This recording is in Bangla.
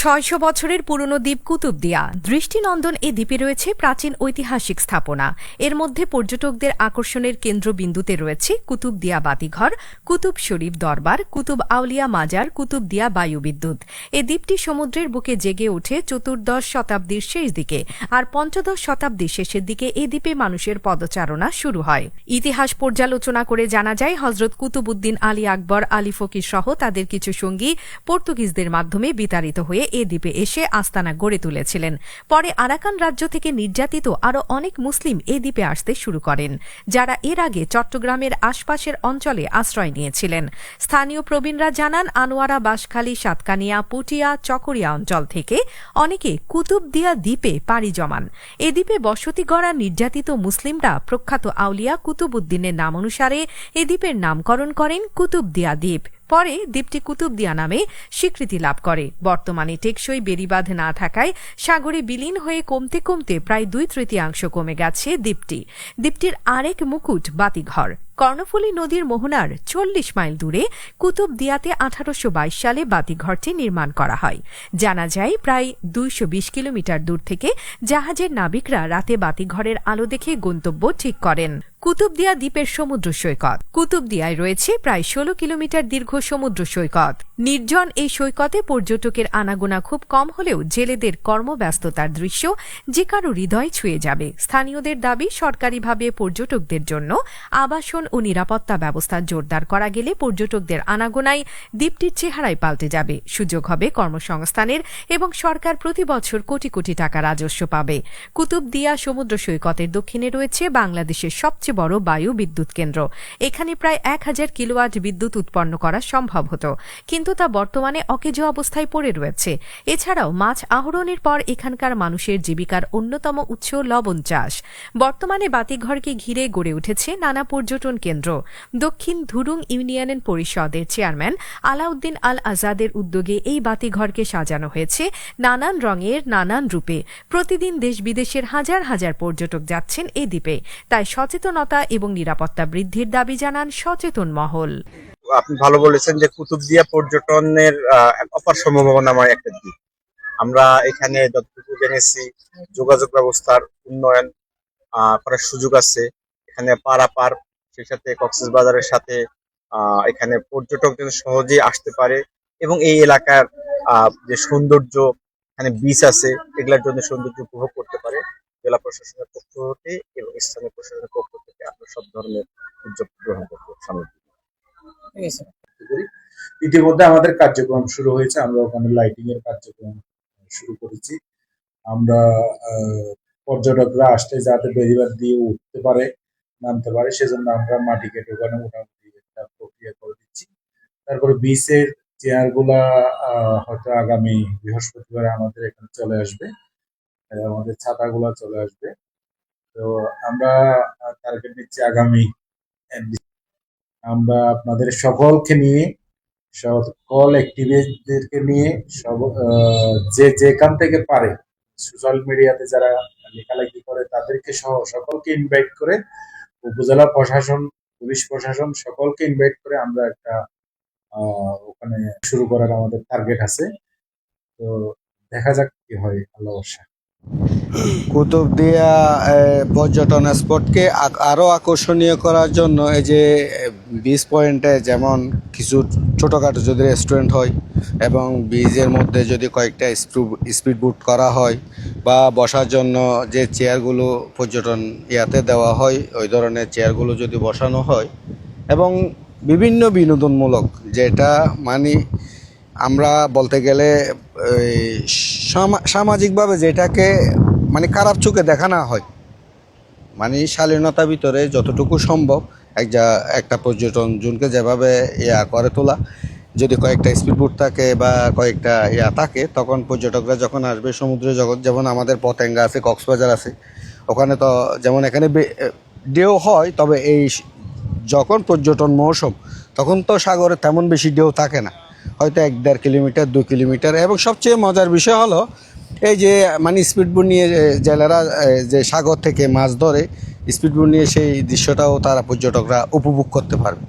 ৬০০ বছরের পুরনো দ্বীপ কুতুবদিয়া। দৃষ্টিনন্দন এ দ্বীপে রয়েছে প্রাচীন ঐতিহাসিক স্থাপনা। এর মধ্যে পর্যটকদের আকর্ষণের কেন্দ্রবিন্দুতে রয়েছে কুতুবদিয়া বাতিঘর, কুতুব শরীফ দরবার, কুতুব আউলিয়া মাজার, কুতুবদিয়া বায়ুবিদ্যুৎ। এ দ্বীপটি সমুদ্রের বুকে জেগে ওঠে চতুর্দশ শতাব্দীর শেষ দিকে, আর পঞ্চদশ শতাব্দীর শেষের দিকে এ দ্বীপে মানুষের পদচারণা শুরু হয়। ইতিহাস পর্যালোচনা করে জানা যায়, হজরত কুতুবউদ্দিন আলী আকবর আলী ফকির সহ তাদের কিছু সঙ্গী পর্তুগিজদের মাধ্যমে বিতাড়িত হয়ে এ দ্বীপে এসে আস্তানা গড়ে তুলেছিলেন। পরে আরাকান রাজ্য থেকে নির্যাতিত আরও অনেক মুসলিম এ দ্বীপে আসতে শুরু করেন, যারা এর আগে চট্টগ্রামের আশপাশের অঞ্চলে আশ্রয় নিয়েছিলেন। স্থানীয় প্রবীণরা জানান, আনোয়ারা, বাঁশখালী, সাতকানিয়া, পুটিয়া, চকরিয়া অঞ্চল থেকে অনেকে কুতুবদিয়া দ্বীপে পাড়ি জমান। এ দ্বীপে বসতি গড়া নির্যাতিত মুসলিমরা প্রখ্যাত আউলিয়া কুতুবউদ্দিনের নাম অনুসারে এ দ্বীপের নামকরণ করেন কুতুবদিয়া দ্বীপ। পরে দ্বীপটি কুতুবদিয়া নামে স্বীকৃতি লাভ করে। বর্তমানে টেকসই বেড়িবাঁধ না থাকায় সাগরে বিলীন হয়ে কমতে কমতে প্রায় 2/3 কমে গেছে দ্বীপটি। দ্বীপটির আরেক মুকুট বাতিঘর। কর্ণফুলী নদীর মোহনার 40 মাইল দূরে কুতুবদিয়াতে 1822 সালে বাতিঘরটি নির্মাণ করা হয়। জানা যায়, প্রায় 220 কিলোমিটার দূর থেকে জাহাজের নাবিকরা রাতে বাতিঘরের আলো দেখে গন্তব্য ঠিক করেন। কুতুবদিয়া দ্বীপের সমুদ্র সৈকত। কুতুবদিয়ায় রয়েছে প্রায় 16 কিলোমিটার দীর্ঘ সমুদ্র সৈকত। নির্জন এই সৈকতে পর্যটকের আনাগোনা খুব কম হলেও জেলেদের কর্মব্যস্ততার দৃশ্য যে কারো হৃদয় ছুঁয়ে যাবে। স্থানীয়দের দাবি, সরকারিভাবে পর্যটকদের জন্য আবাসন ও নিরাপত্তা ব্যবস্থা জোরদার করা গেলে পর্যটকদের আনাগোনায় দ্বীপটির চেহারাই পাল্টে যাবে। সুযোগ হবে কর্মসংস্থানের এবং সরকার প্রতি বছর কোটি কোটি টাকা রাজস্ব পাবে। কুতুবদিয়া সমুদ্র সৈকতের দক্ষিণে রয়েছে বাংলাদেশের সবচেয়ে বড় বায়ু বিদ্যুৎ কেন্দ্র। এখানে প্রায় 1000 কিলোওয়াট বিদ্যুৎ উৎপন্ন করা সম্ভব হতো, কিন্তু তা বর্তমানে অকেজো অবস্থায় পড়ে রয়েছে। এছাড়াও মাছ আহরণের পর এখানকার মানুষের জীবিকার অন্যতম উৎস লবণ চাষ। বর্তমানে বাতিঘরকে ঘিরে গড়ে উঠেছে নানা পর্যটন কেন্দ্র। দক্ষিণ ধুরুং ইউনিয়ন পরিষদের চেয়ারম্যান আলাউদ্দিন আল আজাদের উদ্যোগে এই বাতিঘরকে সাজানো হয়েছে নানান রঙের, নানান রূপে। প্রতিদিন দেশ বিদেশের হাজার হাজার পর্যটক যাচ্ছেন এ দ্বীপে। তাই সচেতনতা এবং নিরাপত্তা বৃদ্ধির দাবি জানান সচেতন মহল। আপনি ভালো বলেছেন যে কুতুবদিয়া পর্যটনের অপার সম্ভাবনাময় একটা দ্বীপ। আমরা এখানে যতটুকু জেনেছি, যোগাযোগ ব্যবস্থার উন্নয়ন করার সুযোগ আছে। এখানে পারাপার, সেই সাথে কক্সবাজারের সাথে এখানে পর্যটক যেন সহজেই আসতে পারে এবং এই এলাকার যে সৌন্দর্য, এখানে বিচ আছে, এগুলোর জন্য সৌন্দর্য উপভোগ করতে পারে। জেলা প্রশাসনের পক্ষ হতে এবং স্থানীয় প্রশাসনের পক্ষ থেকে আমরা সব ধরনের উদ্যোগ গ্রহণ করবো সামনে। ইতিমধ্যে আমাদের কার্যক্রম শুরু হয়েছে। আমরা ওখানে লাইটিং এর কার্যক্রম শুরু করেছি। আমরা পর্যটকরা আসতে যাতে বেড়িবাঁধ দিয়ে উঠতে পারে, নামতে পারে, সেজন্য আমরা মাটি কেটে ওখানে মোটামুটি একটা প্রক্রিয়া করে দিচ্ছি। তারপরে বিচের চেয়ার গুলা হয়তো আগামী বৃহস্পতিবার আমাদের এখানে চলে আসবে, আমাদের ছাতাগুলা চলে আসবে। তো আমরা টার্গেট দিচ্ছি আগামী, আমরা আপনাদের সকলকে নিয়ে, সকল অ্যাক্টিভিস্টদেরকে নিয়ে, যে যেখান থেকে পারে সোশ্যাল মিডিয়াতে যারা লেখালেখি করে তাদেরকে সহ সকলকে ইনভাইট করে, উপজেলা প্রশাসন, পুলিশ প্রশাসন সকলকে ইনভাইট করে আমরা একটা ওখানে শুরু করার আমাদের টার্গেট আছে। তো দেখা যাক কি হয়, আল্লাহ ভরসা। কুতুবদিয়া পর্যটন স্পটকে আরও আকর্ষণীয় করার জন্য এই যে বিচ পয়েন্টে যেমন কিছু ছোটোখাটো যদি রেস্টুরেন্ট হয় এবং বিচের মধ্যে যদি কয়েকটা স্পিড বোট করা হয় বা বসার জন্য যে চেয়ারগুলো পর্যটন ইয়াতে দেওয়া হয়, ওই ধরনের চেয়ারগুলো যদি বসানো হয় এবং বিভিন্ন বিনোদনমূলক, যেটা মানে আমরা বলতে গেলে সামাজিকভাবে যেটাকে মানে খারাপ চোখে দেখা না হয়, মানে শালীনতার ভিতরে যতটুকু সম্ভব একটা পর্যটন জোনকে যেভাবে করে তোলা। যদি কয়েকটা স্পিডবোট থাকে বা কয়েকটা থাকে, তখন পর্যটকরা যখন আসবে সমুদ্র জগৎ, যেমন আমাদের পতেঙ্গা আছে, কক্সবাজার আছে, ওখানে তো যেমন এখানে ঢেউ হয়, তবে এই যখন পর্যটন মৌসুম তখন তো সাগরে তেমন বেশি ঢেউ থাকে না, হয়তো 1-1.5 কিলোমিটার, 2 কিলোমিটার। এবং সবচেয়ে মজার বিষয় হলো এই যে মানে স্পিডবোট নিয়ে জেলেরা যে সাগর থেকে মাছ ধরে, স্পিডবোট নিয়ে সেই দৃশ্যটাও তারা পর্যটকরা উপভোগ করতে পারবে।